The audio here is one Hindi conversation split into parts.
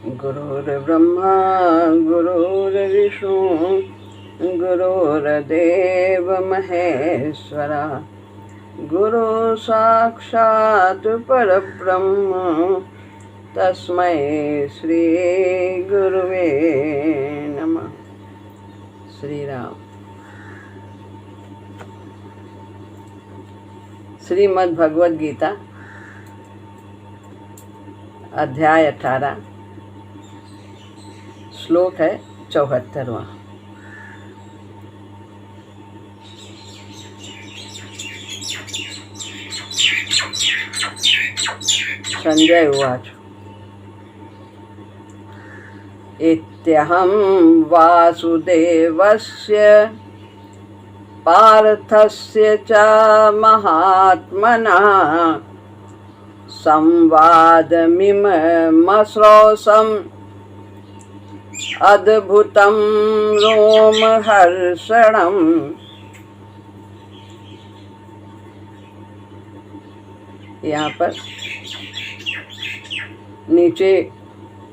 गुरुर्ब्रह्मा गुरुर्विष्णु गुरुर्देव महेश्वरा गुरु साक्षात् परब्रह्म तस्मै श्री गुरुवे नमः। श्री राम। श्रीमद् भगवद गीता अध्याय 18 श्लोक है 74वां। संजय उवाच। इत्यहं वासुदेवस्य पार्थस्य च महात्मनः संवादमिममश्रोषम् अद्भुतं रोमहर्षणम्। यहाँ पर नीचे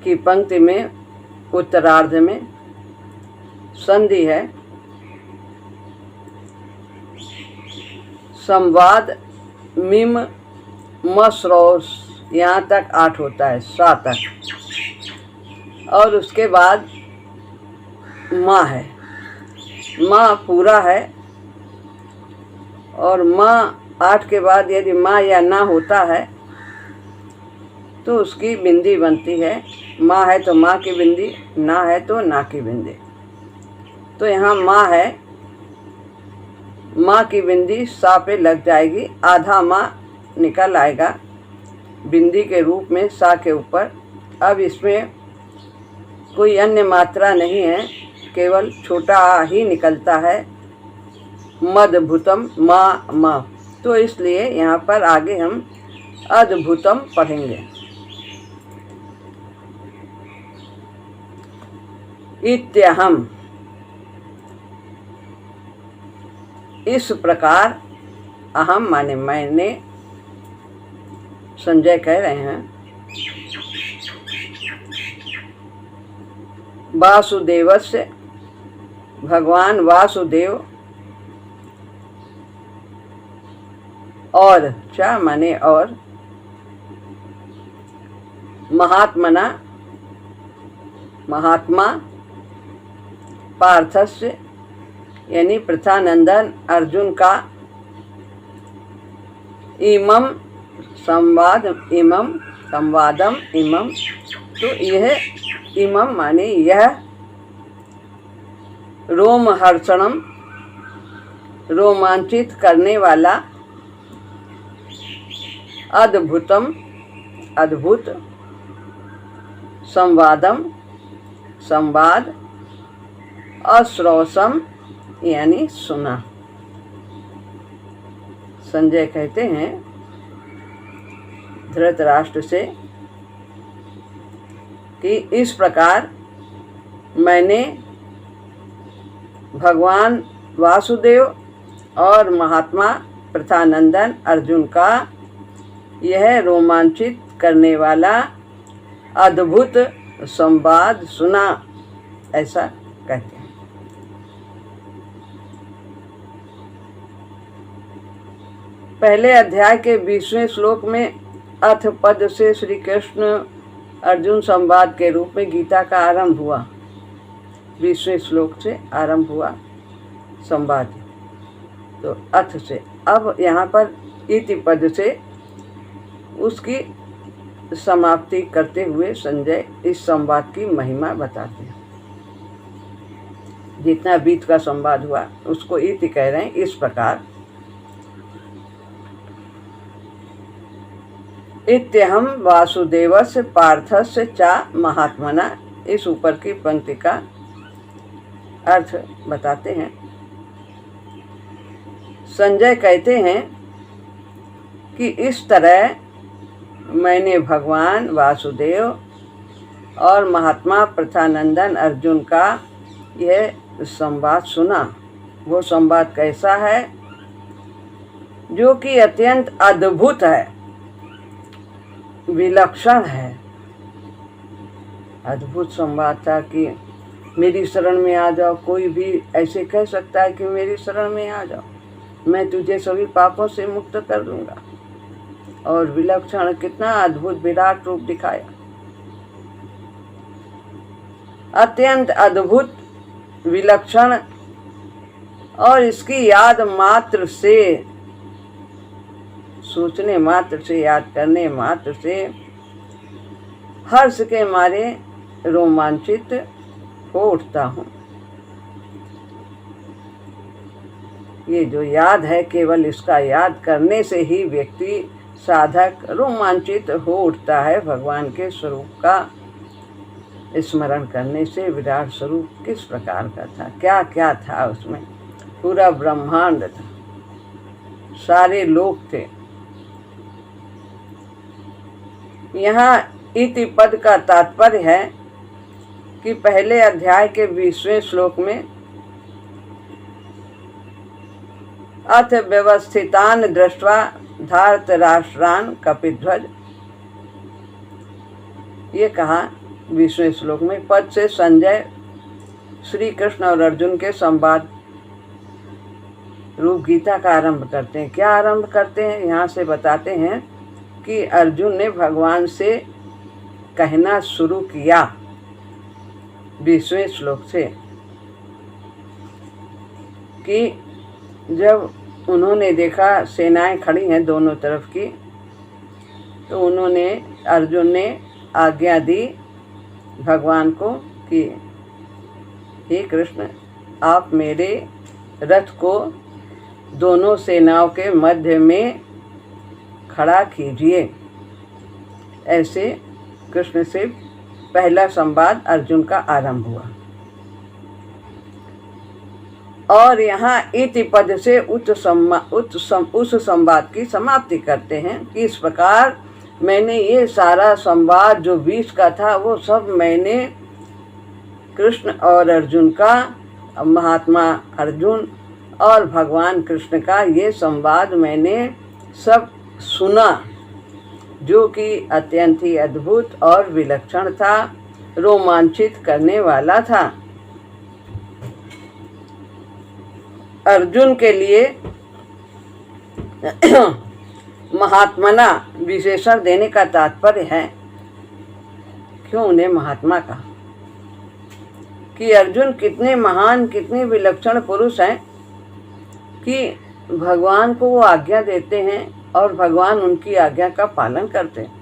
की पंक्ति में उत्तरार्ध में संधि है। संवाद मिम मसरोस यहाँ तक 8 होता है, 7 तक, और उसके बाद माँ है। माँ पूरा है और माँ 8 के बाद यदि माँ या ना होता है तो उसकी बिंदी बनती है। माँ है तो माँ की बिंदी, ना है तो ना की बिंदी। तो यहाँ माँ है, माँ की बिंदी सा पे लग जाएगी, आधा माँ निकल आएगा बिंदी के रूप में सा के ऊपर। अब इसमें कोई अन्य मात्रा नहीं है, केवल छोटा आ ही निकलता है, मदभुतम माँ माँ। तो इसलिए यहाँ पर आगे हम अद्भुतम पढ़ेंगे। इत्यहम, इस प्रकार, अहम माने मैंने, संजय कह रहे हैं, वासुदेवस्य, भगवान वासुदेव, और चा माने और, महात्मना महात्मा, पार्थस्य यानी प्रथानंदन अर्जुन का, इमम संवाद, इमम संवादम, इमम तो यह, इमम माने यह, रोमहर्षणम रोमांचित करने वाला, अद्भुतम अद्भुत, संवादम संवाद, अश्रोषम यानी सुना। संजय कहते हैं धृतराष्ट्र से कि इस प्रकार मैंने भगवान वासुदेव और महात्मा प्रथानंदन अर्जुन का यह रोमांचित करने वाला अद्भुत संवाद सुना, ऐसा कहते हैं। पहले अध्याय के 20वें श्लोक में अथ पद से श्री कृष्ण अर्जुन संवाद के रूप में गीता का आरंभ हुआ। 20वें श्लोक से आरंभ हुआ संवाद, तो अथ से। अब यहाँ पर इति पद से उसकी समाप्ति करते हुए संजय इस संवाद की महिमा बताते हैं। जितना बीच का संवाद हुआ उसको इति कह रहे हैं। इस प्रकार, इत्यहम वासुदेवस्य पार्थस्य चा महात्मना, इस ऊपर की पंक्ति का अर्थ बताते हैं। संजय कहते हैं कि इस तरह मैंने भगवान वासुदेव और महात्मा प्रथानंदन अर्जुन का यह संवाद सुना। वो संवाद कैसा है? जो कि अत्यंत अद्भुत है, विलक्षण है। अद्भुत संवाद था कि मेरी शरण में आ जाओ। कोई भी ऐसे कह सकता है कि मेरी शरण में आ जाओ, मैं तुझे सभी पापों से मुक्त कर दूंगा। और विलक्षण, कितना अद्भुत विराट रूप दिखाया, अत्यंत अद्भुत विलक्षण। और इसकी याद मात्र से, सोचने मात्र से, याद करने मात्र से हर्ष के मारे रोमांचित हो उठता हूँ। ये जो याद है, केवल इसका याद करने से ही व्यक्ति, साधक रोमांचित हो उठता है भगवान के स्वरूप का स्मरण करने से। विराट स्वरूप किस प्रकार का था, क्या क्या था उसमें, पूरा ब्रह्मांड था, सारे लोग थे। यहाँ इति पद का तात्पर्य है कि पहले अध्याय के 20वें श्लोक में अथ व्यवस्थितान दृष्ट्वा धार्तराष्ट्रान कपिध्वज, ये कहा 20वें श्लोक में। पद से संजय श्री कृष्ण और अर्जुन के संवाद रूप गीता का आरंभ करते हैं। क्या आरंभ करते हैं, यहाँ से बताते हैं कि अर्जुन ने भगवान से कहना शुरू किया 20वें श्लोक से कि जब उन्होंने देखा सेनाएं खड़ी हैं दोनों तरफ की, तो अर्जुन ने आज्ञा दी भगवान को कि हे कृष्ण, आप मेरे रथ को दोनों सेनाओं के मध्य में खड़ा कीजिए। ऐसे कृष्ण से पहला संवाद अर्जुन का आरंभ हुआ। और यहाँ इति पद से उस संवाद की समाप्ति करते हैं कि इस प्रकार मैंने ये सारा संवाद जो 20 का था, वो सब मैंने कृष्ण और अर्जुन का, महात्मा अर्जुन और भगवान कृष्ण का ये संवाद मैंने सब सुना, जो कि अत्यंत ही अद्भुत और विलक्षण था, रोमांचित करने वाला था। अर्जुन के लिए महात्मना विशेषण देने का तात्पर्य है, क्यों उन्हें महात्मा कहा, कि अर्जुन कितने महान, कितने विलक्षण पुरुष हैं कि भगवान को वो आज्ञा देते हैं और भगवान उनकी आज्ञा का पालन करते हैं।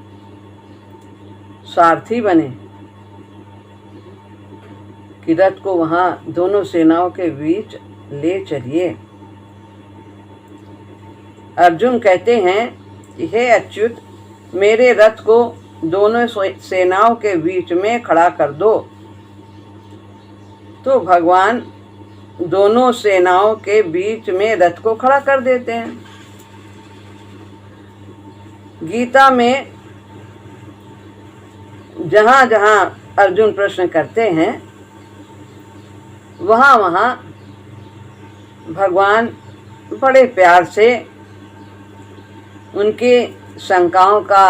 सारथी बने कि रथ को वहां दोनों सेनाओं के बीच ले चलिए। अर्जुन कहते हैं कि हे अच्युत, मेरे रथ को दोनों सेनाओं के बीच में खड़ा कर दो। तो भगवान दोनों सेनाओं के बीच में रथ को खड़ा कर देते हैं। गीता में जहाँ जहाँ अर्जुन प्रश्न करते हैं, वहाँ वहाँ भगवान बड़े प्यार से उनके शंकाओं का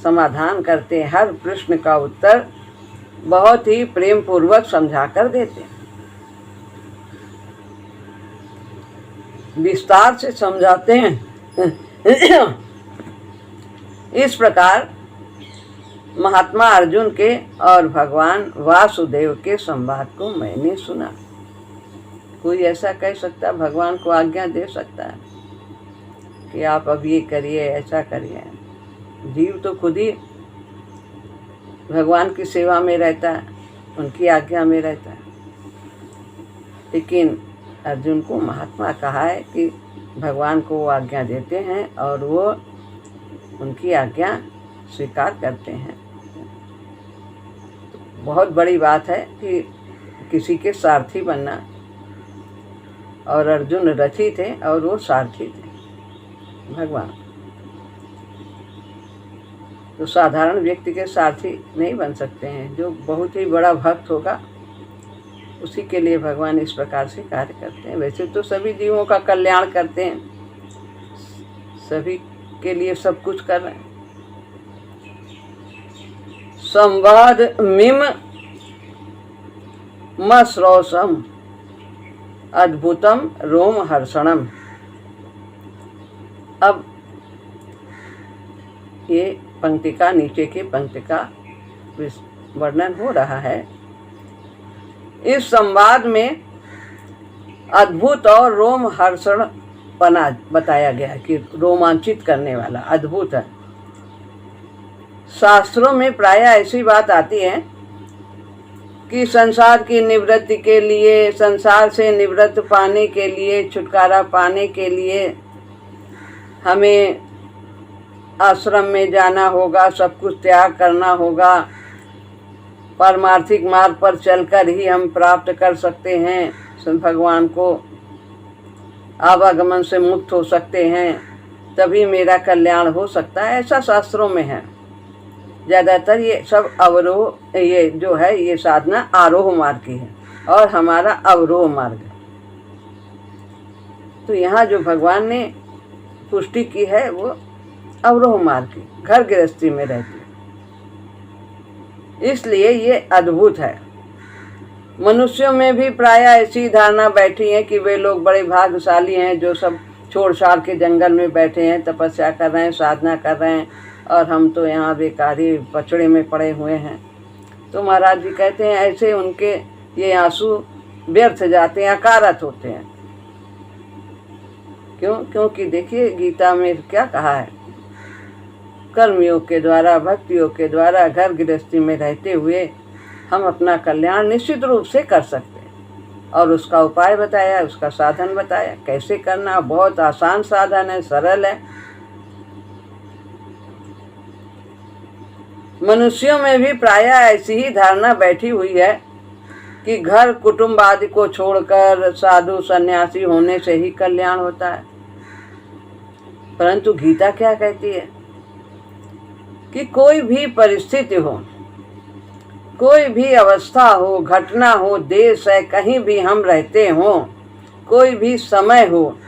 समाधान करते हैं। हर प्रश्न का उत्तर बहुत ही प्रेम पूर्वक समझा कर देते हैं, विस्तार से समझाते हैं। इस प्रकार महात्मा अर्जुन के और भगवान वासुदेव के संवाद को मैंने सुना। कोई ऐसा कह सकता, भगवान को आज्ञा दे सकता है कि आप अब ये करिए, ऐसा करिए। जीव तो खुद ही भगवान की सेवा में रहता है, उनकी आज्ञा में रहता है। लेकिन अर्जुन को महात्मा कहा है कि भगवान को वो आज्ञा देते हैं और वो उनकी आज्ञा स्वीकार करते हैं। तो बहुत बड़ी बात है कि किसी के सारथी बनना, और अर्जुन रथी थे और वो सारथी थे भगवान। तो साधारण व्यक्ति के सारथी नहीं बन सकते हैं, जो बहुत ही बड़ा भक्त होगा उसी के लिए भगवान इस प्रकार से कार्य करते हैं। वैसे तो सभी जीवों का कल्याण करते हैं, सभी के लिए सब कुछ कर रहे हैं। संवाद मिम मश्रौषम अद्भुतम रोमहर्षणम। अब ये पंक्ति का, नीचे की पंक्ति का वर्णन हो रहा है। इस संवाद में अद्भुत और रोमहर्षण पना बताया गया है कि रोमांचित करने वाला, अद्भुत है। शास्त्रों में प्रायः ऐसी बात आती है कि संसार की निवृत्ति के लिए, संसार से निवृत्त पाने के लिए, छुटकारा पाने के लिए हमें आश्रम में जाना होगा, सब कुछ त्याग करना होगा, पारमार्थिक मार्ग पर चलकर ही हम प्राप्त कर सकते हैं भगवान को, आवागमन से मुक्त हो सकते हैं, तभी मेरा कल्याण हो सकता है, ऐसा शास्त्रों में है। ज़्यादातर ये सब अवरोह, ये जो है ये साधना आरोह मार्ग की है और हमारा अवरोह मार्ग है। तो यहाँ जो भगवान ने पुष्टि की है वो अवरोह मार्ग की, घर गृहस्थी में रहती है, इसलिए ये अद्भुत है। मनुष्यों में भी प्रायः ऐसी धारणा बैठी है कि वे लोग बड़े भाग्यशाली हैं जो सब छोड़ छाड़ के जंगल में बैठे हैं, तपस्या कर रहे हैं, साधना कर रहे हैं, और हम तो यहाँ बेकारी पचड़े में पड़े हुए हैं। तो महाराज जी कहते हैं ऐसे उनके ये आंसू व्यर्थ जाते हैं, अकारत होते हैं। क्यों? क्योंकि देखिए गीता में क्या कहा है, कर्मयोग के द्वारा, भक्ति योग के द्वारा, घर गृहस्थी में रहते हुए हम अपना कल्याण निश्चित रूप से कर सकते हैं। और उसका उपाय बताया, उसका साधन बताया कैसे करना। बहुत आसान साधन है, सरल है। मनुष्यों में भी प्रायः ऐसी ही धारणा बैठी हुई है कि घर कुटुंब आदि को छोड़कर साधु सन्यासी होने से ही कल्याण होता है। परंतु गीता क्या कहती है कि कोई भी परिस्थिति हो, कोई भी अवस्था हो, घटना हो, देश है, कहीं भी हम रहते हों, कोई भी समय हो,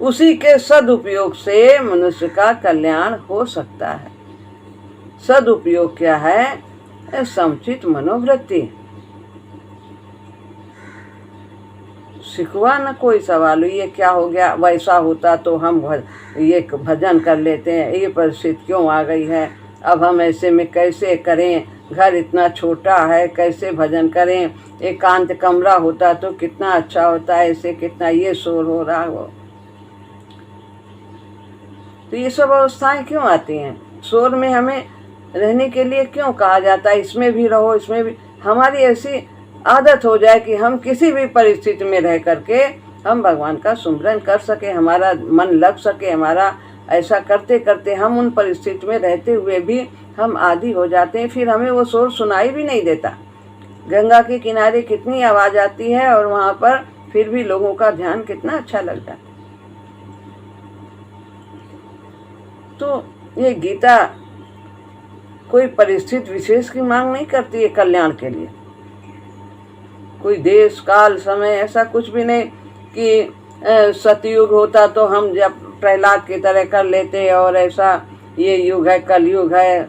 उसी के सदुपयोग से मनुष्य का कल्याण हो सकता है। सदुपयोग क्या है? समुचित मनोवृत्ति। सिखवा न कोई सवाल, ये क्या हो गया, वैसा होता तो हम ये भजन कर लेते हैं, ये परिस्थिति क्यों आ गई है, अब हम ऐसे में कैसे करें, घर इतना छोटा है, कैसे भजन करें, एकांत कमरा होता तो कितना अच्छा होता है, ऐसे कितना ये शोर हो रहा हो। तो ये सब अवस्थाएं क्यों आती हैं? शोर में हमें रहने के लिए क्यों कहा जाता है, इसमें भी रहो, इसमें भी। हमारी ऐसी आदत हो जाए कि हम किसी भी परिस्थिति में रह करके हम भगवान का सुमिरन कर सके, हमारा मन लग सके, हमारा ऐसा करते करते हम उन परिस्थिति में रहते हुए भी हम आदी हो जाते हैं, फिर हमें वो शोर सुनाई भी नहीं देता। गंगा के किनारे कितनी आवाज़ आती है और वहाँ पर फिर भी लोगों का ध्यान कितना अच्छा लगता है। तो ये गीता कोई परिस्थिति विशेष की मांग नहीं करती है कल्याण के लिए, कोई देश काल समय ऐसा कुछ भी नहीं कि सतयुग होता तो हम जब प्रहलाद की तरह कर लेते और ऐसा ये युग है, कलयुग है,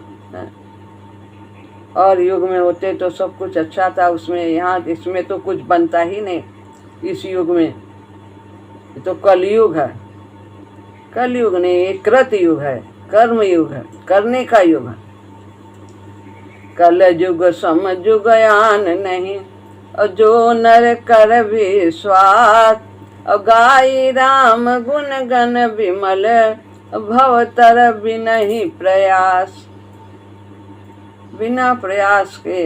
और युग में होते तो सब कुछ अच्छा था, उसमें यहाँ इसमें तो कुछ बनता ही नहीं। इस युग में तो कलयुग है, कलयुग नहीं, ये कृत युग है, कर्म युग है, करने का युग है। कल युग समझ ज्ञान नहीं और जो नर कर विश्वास, और गाई राम गुण गण विमल भवतर बिनहि प्रयास। बिना प्रयास के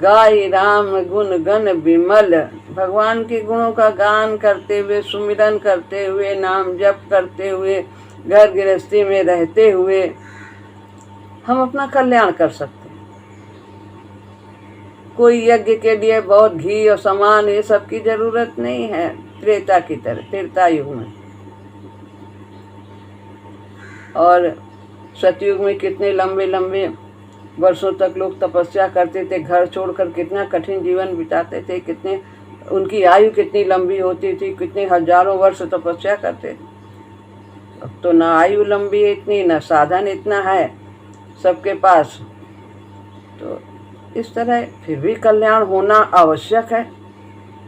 गाई राम गुण गण विमल, भगवान के गुणों का गान करते हुए, सुमिरन करते हुए, नाम जप करते हुए, घर गृहस्थी में रहते हुए हम अपना कल्याण कर सकते हैं। कोई यज्ञ के लिए बहुत घी और सामान ये सब की जरूरत नहीं है। त्रेता की तरह, त्रेता युग में और सतयुग में कितने लंबे लंबे वर्षों तक लोग तपस्या करते थे, घर छोड़कर कितना कठिन जीवन बिताते थे, कितने उनकी आयु कितनी लंबी होती थी, कितने हजारों वर्ष तपस्या करते थे। अब तो ना आयु लंबी है इतनी, ना साधन इतना है सबके पास, तो इस तरह फिर भी कल्याण होना आवश्यक है।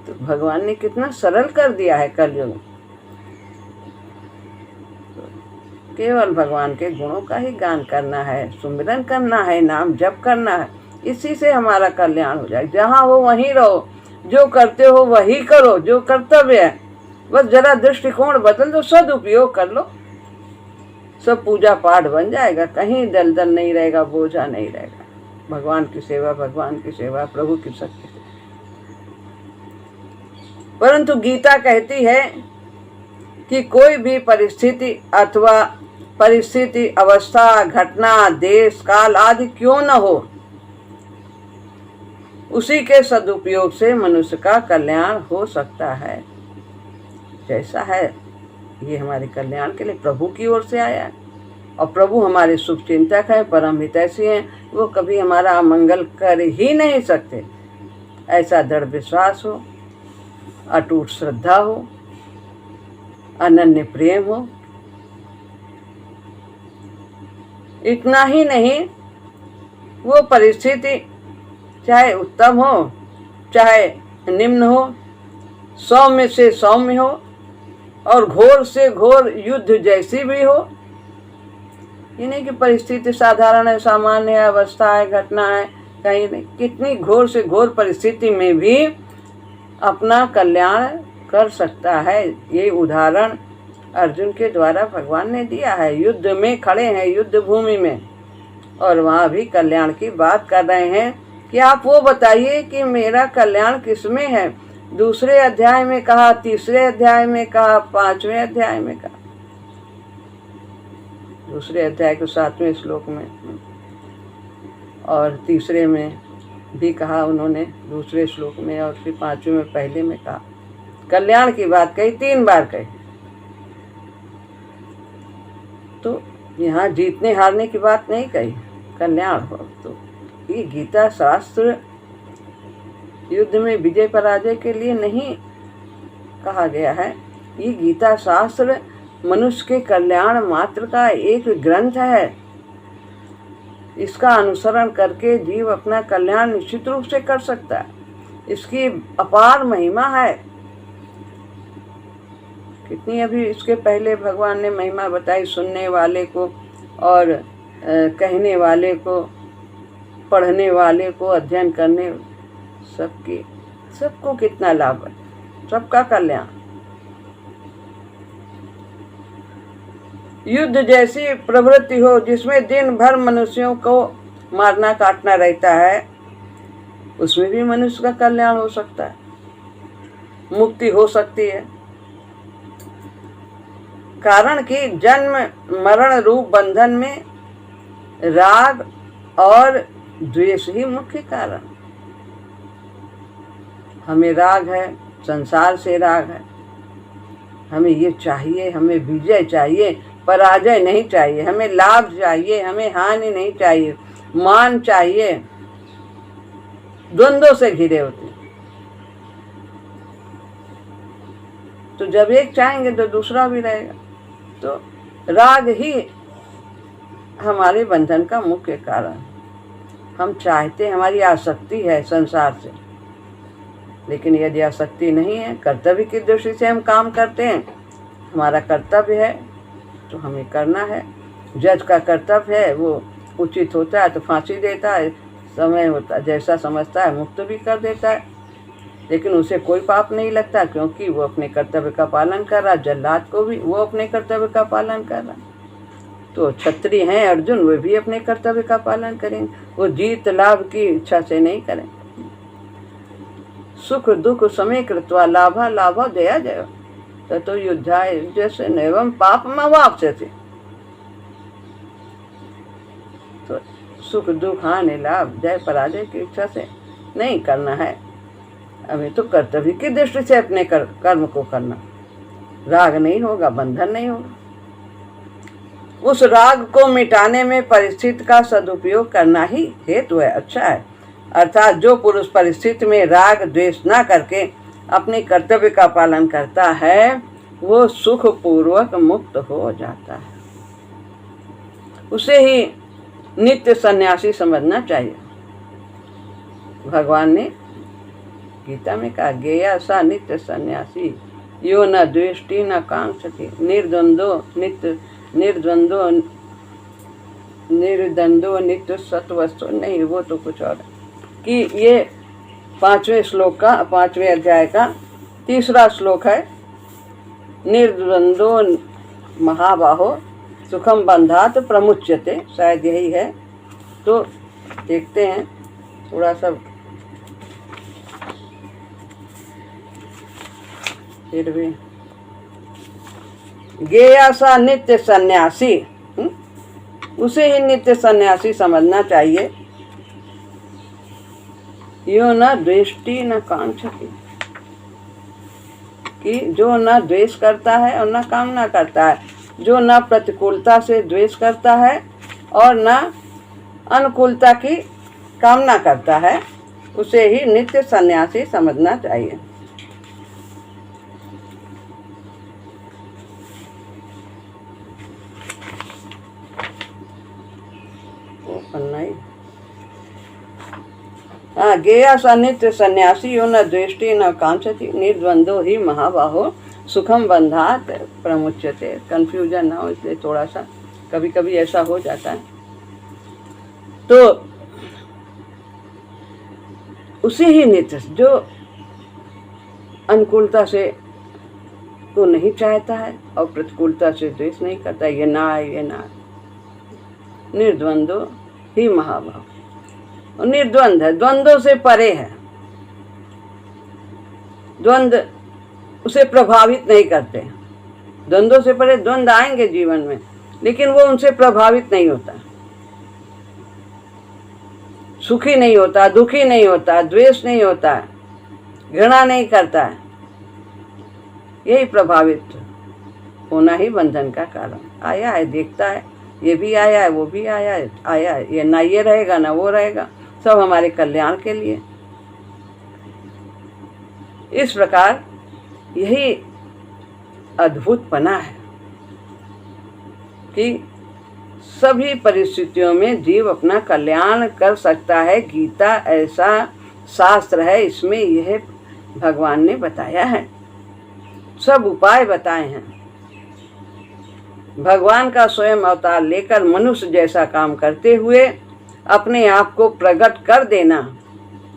तो भगवान ने कितना सरल कर दिया है कलयुग। तो केवल भगवान के गुणों का ही गान करना है, सुमिरन करना है, नाम जप करना है, इसी से हमारा कल्याण हो जाए। जहाँ हो वहीं रहो, जो करते हो वही करो, जो कर्तव्य है बस जरा दृष्टिकोण बदल दो, सदुपयोग कर लो, सब पूजा पाठ बन जाएगा। कहीं दलदल नहीं रहेगा, बोझा नहीं रहेगा। भगवान की सेवा, भगवान की सेवा, प्रभु की शक्ति। परंतु गीता कहती है कि कोई भी परिस्थिति अथवा परिस्थिति, अवस्था, घटना, देश, काल आदि क्यों न हो, उसी के सदुपयोग से मनुष्य का कल्याण हो सकता है। जैसा है ये हमारे कल्याण के लिए प्रभु की ओर से आया है, और प्रभु हमारे शुभ चिंतक है, परम हितैषी हैं, वो कभी हमारा अमंगल कर ही नहीं सकते। ऐसा दृढ़ विश्वास हो, अटूट श्रद्धा हो, अनन्य प्रेम हो। इतना ही नहीं, वो परिस्थिति चाहे उत्तम हो चाहे निम्न हो, सौम्य से सौम्य हो और घोर से घोर युद्ध जैसी भी हो। ये नहीं कि परिस्थिति साधारण है, सामान्य है, अवस्था है, घटना है, कहीं नहीं, कितनी घोर से घोर परिस्थिति में भी अपना कल्याण कर सकता है। ये उदाहरण अर्जुन के द्वारा भगवान ने दिया है। युद्ध में खड़े हैं, युद्ध भूमि में, और वहाँ भी कल्याण की बात कर रहे हैं कि आप वो बताइए कि मेरा कल्याण किसमें है। दूसरे अध्याय में कहा, तीसरे अध्याय में कहा, 5वें अध्याय में कहा, दूसरे अध्याय के 7वें श्लोक में, और तीसरे में भी कहा उन्होंने दूसरे श्लोक में, और फिर 5वें में पहले में कहा। कल्याण की बात कही, 3 बार कही। तो यहाँ जीतने हारने की बात नहीं कही, कल्याण हो। तो ये गीता शास्त्र युद्ध में विजय पराजय के लिए नहीं कहा गया है। ये गीता शास्त्र मनुष्य के कल्याण मात्र का एक ग्रंथ है। इसका अनुसरण करके जीव अपना कल्याण निश्चित रूप से कर सकता है। इसकी अपार महिमा है। कितनी अभी इसके पहले भगवान ने महिमा बताई, सुनने वाले को और कहने वाले को, पढ़ने वाले को, अध्ययन करने, सबको कितना लाभ है, सबका कल्याण। युद्ध जैसी प्रवृत्ति हो जिसमें दिन भर मनुष्यों को मारना काटना रहता है, उसमें भी मनुष्य का कल्याण हो सकता है, मुक्ति हो सकती है। कारण कि जन्म मरण रूप बंधन में राग और द्वेष ही मुख्य कारण। हमें राग है, संसार से राग है, हमें ये चाहिए, हमें विजय चाहिए, पराजय नहीं चाहिए, हमें लाभ चाहिए, हमें हानि नहीं चाहिए, मान चाहिए, द्वंद्वों से घिरे होते। तो जब एक चाहेंगे तो दूसरा भी रहेगा। तो राग ही हमारे बंधन का मुख्य कारण। हम चाहते, हमारी आसक्ति है संसार से, लेकिन यदि आसक्ति नहीं है, कर्तव्य की दृष्टि से हम काम करते हैं, हमारा कर्तव्य है तो हमें करना है। जज का कर्तव्य है, वो उचित होता है तो फांसी देता है, समय होता जैसा समझता है मुक्त भी कर देता है, लेकिन उसे कोई पाप नहीं लगता, क्योंकि वो अपने कर्तव्य का पालन कर रहा। जल्लाद को भी वो अपने कर्तव्य का पालन कर रहा। तो क्षत्रिय हैं अर्जुन, वे भी अपने कर्तव्य का पालन करेंगे, वो जीत लाभ की इच्छा से नहीं करें। सुख दुख समय कृत्वा लाभा लाभा दया जय ततो युद्धाय जैसे नैवम पाप मवाप्स्यति। तो सुख दुख हानि लाभ जय पराजय की इच्छा से नहीं करना है, हमें तो कर्तव्य की दृष्टि से अपने कर्म को करना। राग नहीं होगा, बंधन नहीं होगा। उस राग को मिटाने में परिस्थिति का सदुपयोग करना ही हेतु है, अच्छा है। अर्थात जो पुरुष परिस्थिति में राग द्वेष न करके अपने कर्तव्य का पालन करता है, वो सुख पूर्वक मुक्त हो जाता है। उसे ही नित्य सन्यासी समझना चाहिए। भगवान ने गीता में कहा, गेया सा नित्य सन्यासी यो न द्वेष्टि न कांक्षति निर्द्वंदो नित्य सत्वस्तु। नहीं, वो तो कुछ और है। कि ये 5वें श्लोक का 5वें अध्याय का 3रा श्लोक है। निर्द्वंदो महाबाहो सुखम बंधात प्रमुच्यते, शायद यही है। तो देखते हैं थोड़ा सा फिर भी। गेया सा नित्य सन्यासी, उसे ही नित्य सन्यासी समझना चाहिए। यो न द्वेष्टि न कांक्षति, कि जो न द्वेष करता है और न कामना करता है, जो न प्रतिकूलता से द्वेष करता है और न अनुकूलता की कामना करता है, उसे ही नित्य सन्यासी समझना चाहिए। गेया सा नित्य सन्यासी यो न द्वेष्टि न कांक्षति निर्द्वंदो ही महाबाहो सुखम बंधात प्रमुच्यते। कंफ्यूजन ना हो, इसलिए थोड़ा सा कभी कभी ऐसा हो जाता है। तो उसे ही नित्य, जो अनुकूलता से को नहीं चाहता है और प्रतिकूलता से द्वेष नहीं करता, ये ना है ये ना, निर्द्वंदो ही महाभाव। और निर्द्वंद है, द्वंद्वों से परे है। द्वंद्व उसे प्रभावित नहीं करते। द्वंद्वों से परे, द्वंद्व आएंगे जीवन में, लेकिन वो उनसे प्रभावित नहीं होता, सुखी नहीं होता, दुखी नहीं होता, द्वेष नहीं होता, घृणा नहीं करता है। यही प्रभावित होना ही बंधन का कारण। आया है, देखता है, ये भी आया है, वो भी आया है, ये ना ये रहेगा ना वो रहेगा, सब हमारे कल्याण के लिए। इस प्रकार यही अद्भुतपना है कि सभी परिस्थितियों में जीव अपना कल्याण कर सकता है। गीता ऐसा शास्त्र है, इसमें यह भगवान ने बताया है, सब उपाय बताए हैं। भगवान का स्वयं अवतार लेकर मनुष्य जैसा काम करते हुए अपने आप को प्रकट कर देना,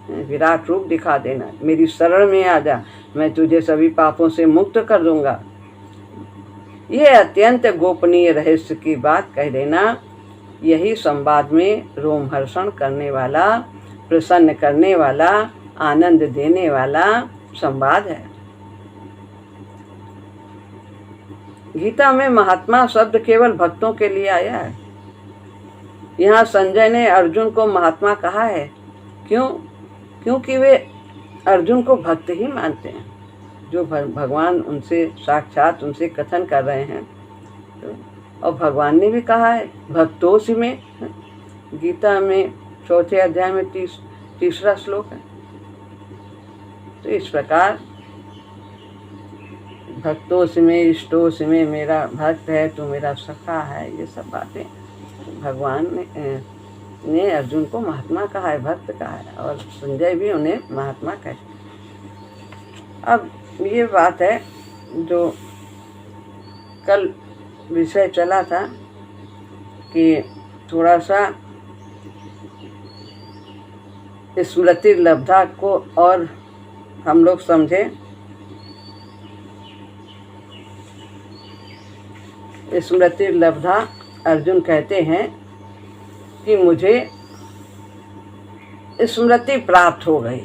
विराट रूप दिखा देना। मेरी शरण में आ जा, मैं तुझे सभी पापों से मुक्त कर दूंगा। यह अत्यंत गोपनीय रहस्य की बात कह देना, यही संवाद में रोमहर्षण करने वाला, प्रसन्न करने वाला, आनंद देने वाला संवाद है। गीता में महात्मा शब्द केवल भक्तों के लिए आया है। यहाँ संजय ने अर्जुन को महात्मा कहा है। क्यों? क्योंकि वे अर्जुन को भक्त ही मानते हैं, जो भगवान उनसे साक्षात उनसे कथन कर रहे हैं। तो और भगवान ने भी कहा है भक्तों में, गीता में 4थे अध्याय में 30रा श्लोक है। तो इस प्रकार भक्तों में, इष्टों में, मेरा भक्त है तो मेरा सखा है, ये सब बातें भगवान ने अर्जुन को महात्मा कहा है, भक्त कहा है, और संजय भी उन्हें महात्मा कहे। अब ये बात है जो कल विषय चला था कि थोड़ा सा स्मृति लब्धा को और हम लोग समझें। स्मृति लब्धा, अर्जुन कहते हैं कि मुझे स्मृति प्राप्त हो गई।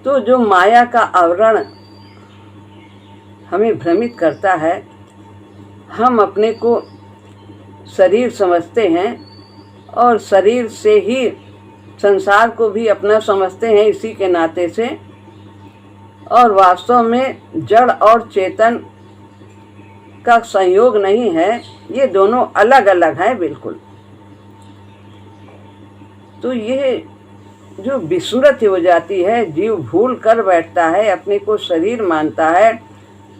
तो जो माया का आवरण हमें भ्रमित करता है, हम अपने को शरीर समझते हैं और शरीर से ही संसार को भी अपना समझते हैं इसी के नाते से, और वास्तव में जड़ और चेतन का संयोग नहीं है, ये दोनों अलग अलग हैं बिल्कुल। तो ये जो विस्मृति हो जाती है, जीव भूल कर बैठता है, अपने को शरीर मानता है।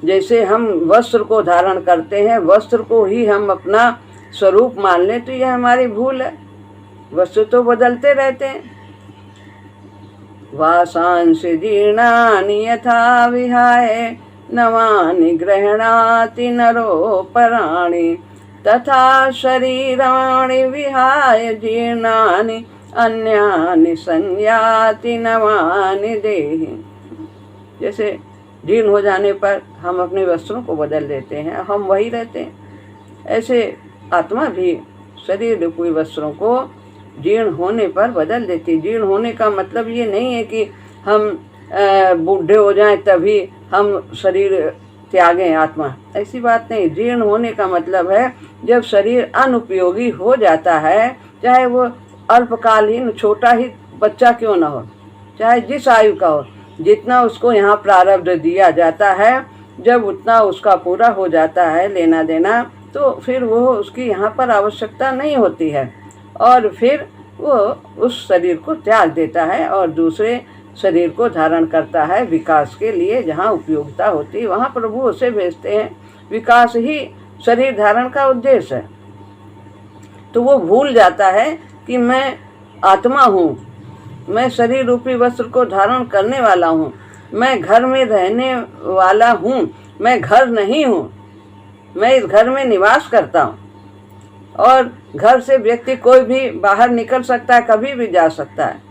जैसे हम वस्त्र को धारण करते हैं, वस्त्र को ही हम अपना स्वरूप मान ले तो यह हमारी भूल है। वस्तु तो बदलते रहते हैं। वासांसि जीर्णानि यथा विहाय नवानि गृह्णाति नरोपराणि तथा शरीराणि विहाय जीर्णानि अन्यानि संयाति नवानि देहि। जैसे जीर्ण हो जाने पर हम अपने वस्त्रों को बदल देते हैं, हम वही रहते हैं, ऐसे आत्मा भी शरीर रूपी वस्त्रों को जीर्ण होने पर बदल देती है। जीर्ण होने का मतलब ये नहीं है कि हम बूढ़े हो जाएं तभी हम शरीर त्यागें आत्मा, ऐसी बात नहीं। जीर्ण होने का मतलब है जब शरीर अनुपयोगी हो जाता है, चाहे वो अल्पकालीन छोटा ही बच्चा क्यों ना हो, चाहे जिस आयु का हो, जितना उसको यहाँ प्रारब्ध दिया जाता है, जब उतना उसका पूरा हो जाता है लेना देना, तो फिर वो उसकी यहाँ पर आवश्यकता नहीं होती है और फिर वो उस शरीर को त्याग देता है और दूसरे शरीर को धारण करता है विकास के लिए। जहाँ उपयोगिता होती है वहाँ प्रभु उसे भेजते हैं। विकास ही शरीर धारण का उद्देश्य है। तो वो भूल जाता है कि मैं आत्मा हूँ, मैं शरीर रूपी वस्त्र को धारण करने वाला हूँ, मैं घर में रहने वाला हूँ, मैं घर नहीं हूँ, मैं इस घर में निवास करता हूँ और घर से व्यक्ति कोई भी बाहर निकल सकता है, कभी भी जा सकता है।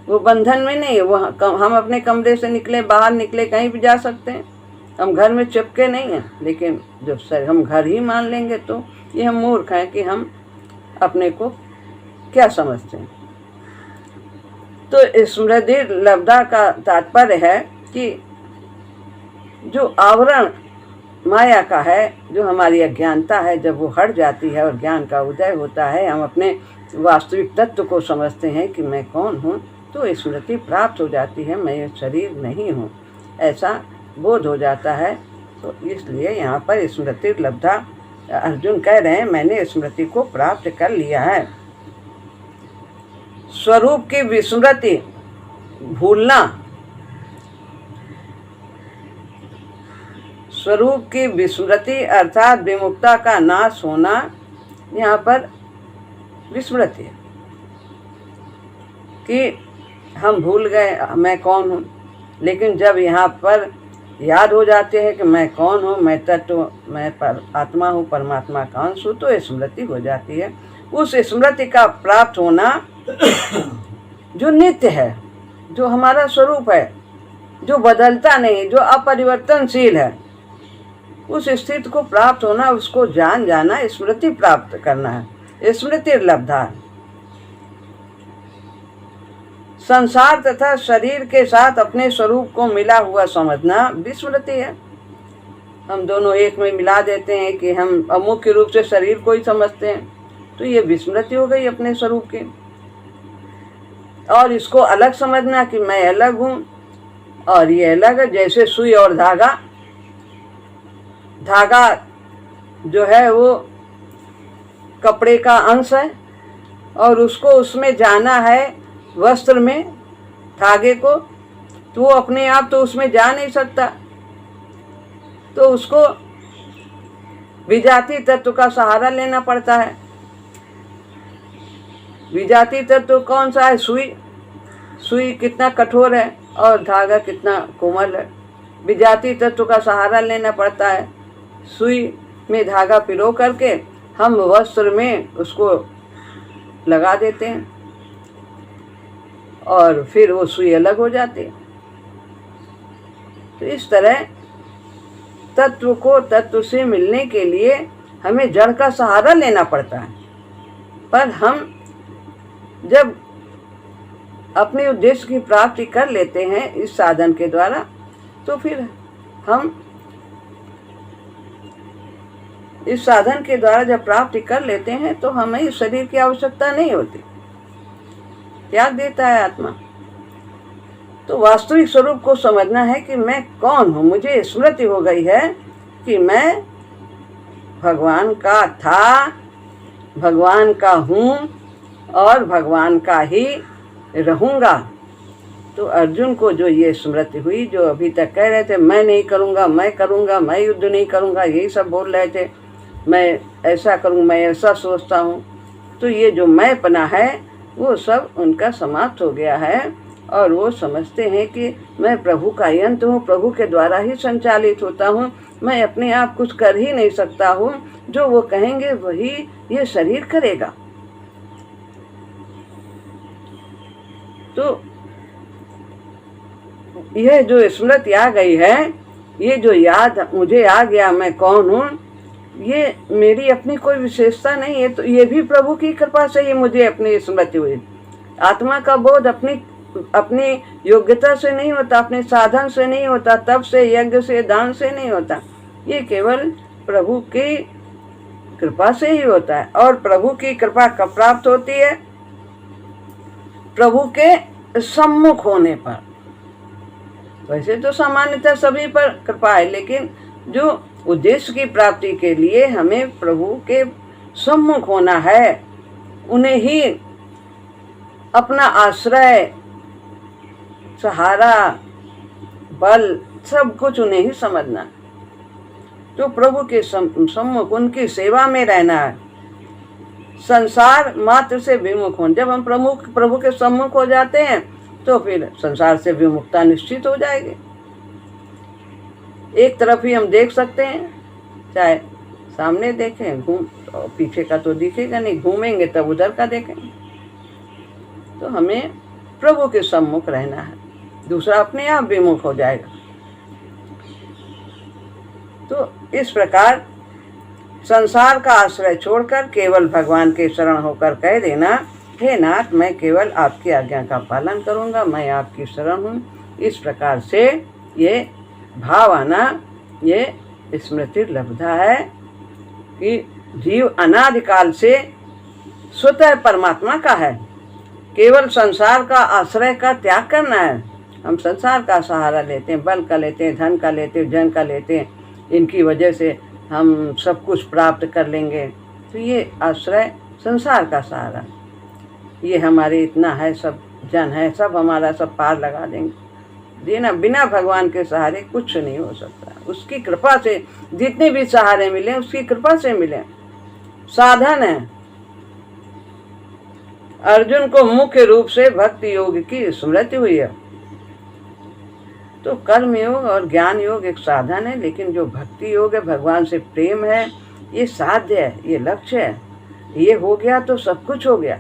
वो बंधन में नहीं है। वो हम अपने कमरे से निकले, बाहर निकले, कहीं भी जा सकते हैं, हम घर में चिपके नहीं हैं। लेकिन जब हम घर ही मान लेंगे तो ये हम मूर्ख हैं कि हम अपने को क्या समझते हैं। तो स्मृति लब्धा का तात्पर्य है कि जो आवरण माया का है, जो हमारी अज्ञानता है, जब वो हट जाती है और ज्ञान का उदय होता है, हम अपने वास्तविक तत्व को समझते हैं कि मैं कौन हूँ, तो स्मृति प्राप्त हो जाती है, मैं ये शरीर नहीं हूँ, ऐसा बोध हो जाता है। तो इसलिए यहाँ पर स्मृति लब्धा, अर्जुन कह रहे हैं मैंने स्मृति को प्राप्त कर लिया है। स्वरूप की विस्मृति, भूलना, स्वरूप की विस्मृति अर्थात विमुक्ता का नाश होना, यहाँ पर विस्मृति है कि हम भूल गए मैं कौन हूँ। लेकिन जब यहाँ पर याद हो जाते हैं कि मैं कौन हूँ, मैं तत्व, मैं आत्मा हूँ, परमात्मा का अंश हूँ, तो स्मृति हो जाती है। उस स्मृति का प्राप्त होना जो नित्य है, जो हमारा स्वरूप है, जो बदलता नहीं, जो अपरिवर्तनशील है, उस स्थिति को प्राप्त होना, उसको जान जाना, स्मृति प्राप्त करना है, स्मृति लब्धा। संसार तथा शरीर के साथ अपने स्वरूप को मिला हुआ समझना विस्मृति है। हम दोनों एक में मिला देते हैं कि हम मुख्य रूप से शरीर को ही समझते हैं, तो ये विस्मृति हो गई अपने स्वरूप की। और इसको अलग समझना कि मैं अलग हूँ और ये अलग है, जैसे सुई और धागा। धागा जो है वो कपड़े का अंश है और उसको उसमें जाना है वस्त्र में, धागे को, तो वो अपने आप तो उसमें जा नहीं सकता, तो उसको विजातीय तत्व का सहारा लेना पड़ता है। विजातीय तत्व कौन सा है? सुई। सुई कितना कठोर है और धागा कितना कोमल है। विजातीय तत्व का सहारा लेना पड़ता है। सुई में धागा पिरो करके हम वस्त्र में उसको लगा देते हैं और फिर वो सुई अलग हो जाती है। तो इस तरह तत्व को तत्व से मिलने के लिए हमें जड़ का सहारा लेना पड़ता है। पर हम जब अपने उद्देश्य की प्राप्ति कर लेते हैं इस साधन के द्वारा, तो फिर हम इस साधन के द्वारा जब प्राप्ति कर लेते हैं तो हमें इस शरीर की आवश्यकता नहीं होती, त्याग देता है आत्मा। तो वास्तविक स्वरूप को समझना है कि मैं कौन हूँ। मुझे स्मृति हो गई है कि मैं भगवान का था, भगवान का हूँ और भगवान का ही रहूँगा। तो अर्जुन को जो ये स्मृति हुई, जो अभी तक कह रहे थे मैं नहीं करूँगा, मैं करूँगा, मैं युद्ध नहीं करूँगा, यही सब बोल रहे थे, मैं ऐसा करूं, मैं ऐसा सोचता हूँ, तो ये जो मैंपना है वो सब उनका समाप्त हो गया है। और वो समझते हैं कि मैं प्रभु का यंत्र हूँ, प्रभु के द्वारा ही संचालित होता हूँ, मैं अपने आप कुछ कर ही नहीं सकता हूँ, जो वो कहेंगे वही ये शरीर करेगा। तो यह जो स्मृति आ गई है, ये जो याद मुझे आ गया मैं कौन हूँ, ये मेरी अपनी कोई विशेषता नहीं है, तो ये भी प्रभु की कृपा से ही मुझे अपनी स्मृति हुई। आत्मा का बोध अपनी योग्यता से नहीं होता, अपने साधन से नहीं होता, तप से, यज्ञ से, दान से नहीं होता, ये केवल प्रभु की कृपा से ही होता है। और प्रभु की कृपा कब प्राप्त होती है? प्रभु के सम्मुख होने पर। वैसे तो सामान्यतः सभी पर कृपा है, लेकिन जो उद्देश्य की प्राप्ति के लिए हमें प्रभु के सम्मुख होना है, उन्हें ही अपना आश्रय, सहारा, बल, सब कुछ उन्हें ही समझना। तो प्रभु के सम्मुख उनकी सेवा में रहना है, संसार मात्र से विमुख होना। जब हम प्रभु के सम्मुख हो जाते हैं तो फिर संसार से विमुखता निश्चित हो जाएगी। एक तरफ ही हम देख सकते हैं, चाहे सामने देखें, तो पीछे का तो दिखेगा नहीं, घूमेंगे तब उधर का देखेंगे। तो हमें प्रभु के सम्मुख रहना है, दूसरा अपने आप विमुख हो जाएगा। तो इस प्रकार संसार का आश्रय छोड़कर केवल भगवान के शरण होकर कह देना, हे नाथ, मैं केवल आपकी आज्ञा का पालन करूंगा, मैं आपकी शरण हूँ। इस प्रकार से ये भाव आना, ये स्मृति लब्धा है कि जीव अनादिकाल से स्वतः परमात्मा का है, केवल संसार का आश्रय का त्याग करना है। हम संसार का सहारा लेते हैं, बल का लेते हैं, धन का लेते हैं, जन का लेते हैं, इनकी वजह से हम सब कुछ प्राप्त कर लेंगे। तो ये आश्रय संसार का सहारा, ये हमारे इतना है, सब जन है, सब हमारा सब पार लगा देंगे। देना बिना भगवान के सहारे कुछ नहीं हो सकता। उसकी कृपा से जितने भी सहारे मिले उसकी कृपा से मिले, साधन है। अर्जुन को मुख्य रूप से भक्ति योग की स्मृति हुई है। तो कर्म योग और ज्ञान योग एक साधन है, लेकिन जो भक्ति योग है, भगवान से प्रेम है, ये साध्य है, ये लक्ष्य है। ये हो गया तो सब कुछ हो गया।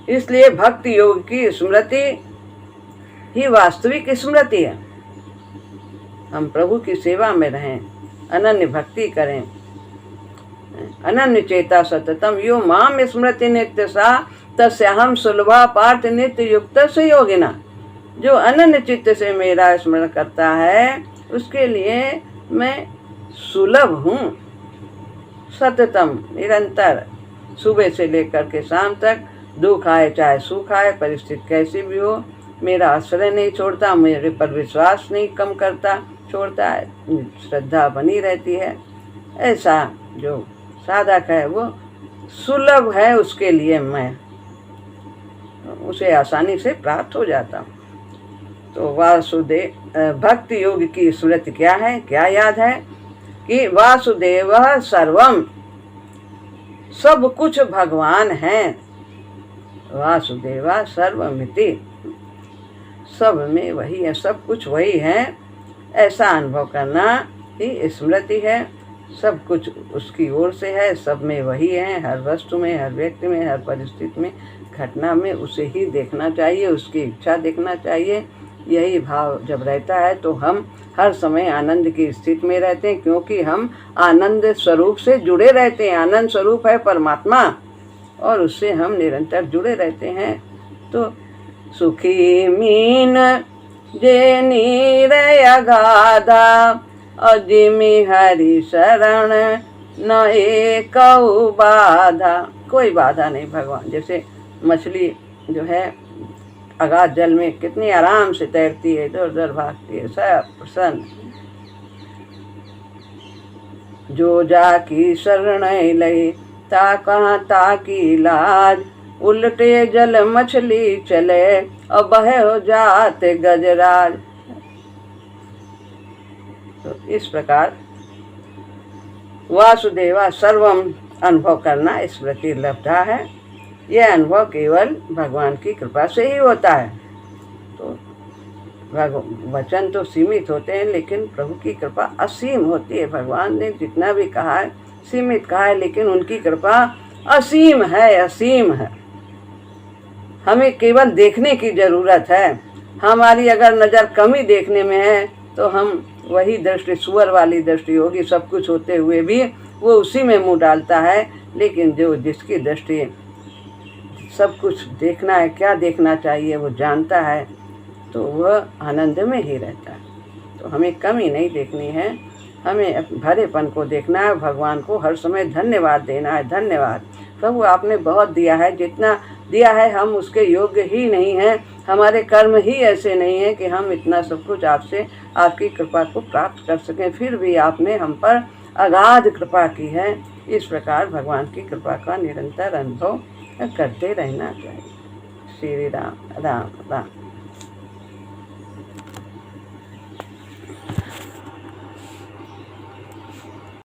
इसलिए भक्ति योग की स्मृति ही वास्तविक स्मृति है। हम प्रभु की सेवा में रहें, अनन्य भक्ति करें। अनन्य चेता सततम यो माम स्मृति नित्य सा तस्याहम सुलभा पार्थ नित्य युक्त से योगिना। जो अनन्य चित्त से मेरा स्मरण करता है उसके लिए मैं सुलभ हूँ, सततम, निरंतर, सुबह से लेकर के शाम तक, दुख आए चाहे सुख आए, परिस्थिति कैसी भी हो, मेरा आश्रय नहीं छोड़ता, मेरे पर विश्वास नहीं कम करता, छोड़ता है, श्रद्धा बनी रहती है। ऐसा जो साधक है वो सुलभ है, उसके लिए मैं उसे आसानी से प्राप्त हो जाता हूँ। तो वासुदेव भक्ति योग की स्मृति क्या है, क्या याद है कि वासुदेव सर्वम, सब कुछ भगवान है। वासुदेवा सर्वमिति, सब में वही है, सब कुछ वही है, ऐसा अनुभव करना ही स्मृति है। सब कुछ उसकी ओर से है, सब में वही है, हर वस्तु में, हर व्यक्ति में, हर परिस्थिति में, घटना में उसे ही देखना चाहिए, उसकी इच्छा देखना चाहिए। यही भाव जब रहता है तो हम हर समय आनंद की स्थिति में रहते हैं, क्योंकि हम आनंद स्वरूप से जुड़े रहते हैं। आनंद स्वरूप है परमात्मा और उससे हम निरंतर जुड़े रहते हैं। तो सुखी मीन जे नीर अगाधा अजिमी हरि शरण न एक बाधा। कोई बाधा नहीं भगवान। जैसे मछली जो है अगाध जल में कितनी आराम से तैरती है, इधर उधर भागती है, सब प्रसन्न। जो जाकी शरण लई ता कहाँ ताकी लाज, उल्टे जल मछली चले और बहे हो जाते गजराज। तो इस प्रकार वासुदेवा सर्वम अनुभव करना स्मृति लब्धा है। यह अनुभव केवल भगवान की कृपा से ही होता है। तो वचन तो सीमित होते हैं, लेकिन प्रभु की कृपा असीम होती है। भगवान ने जितना भी कहा है सीमित कहा है, लेकिन उनकी कृपा असीम है, असीम है। हमें केवल देखने की जरूरत है। हमारी अगर नज़र कमी देखने में है तो हम वही दृष्टि, सुअर वाली दृष्टि होगी। सब कुछ होते हुए भी वो उसी में मुंह डालता है। लेकिन जो जिसकी दृष्टि सब कुछ देखना है, क्या देखना चाहिए वो जानता है, तो वह आनंद में ही रहता है। तो हमें कमी नहीं देखनी है, हमें भरेपन को देखना है। भगवान को हर समय धन्यवाद देना है। धन्यवाद प्रभु, आपने बहुत दिया है। जितना दिया है हम उसके योग्य ही नहीं हैं। हमारे कर्म ही ऐसे नहीं हैं कि हम इतना सब कुछ आपसे, आपकी कृपा को प्राप्त कर सकें। फिर भी आपने हम पर अगाध कृपा की है। इस प्रकार भगवान की कृपा का निरंतर अनुभव करते रहना चाहिए। श्री राम राम राम।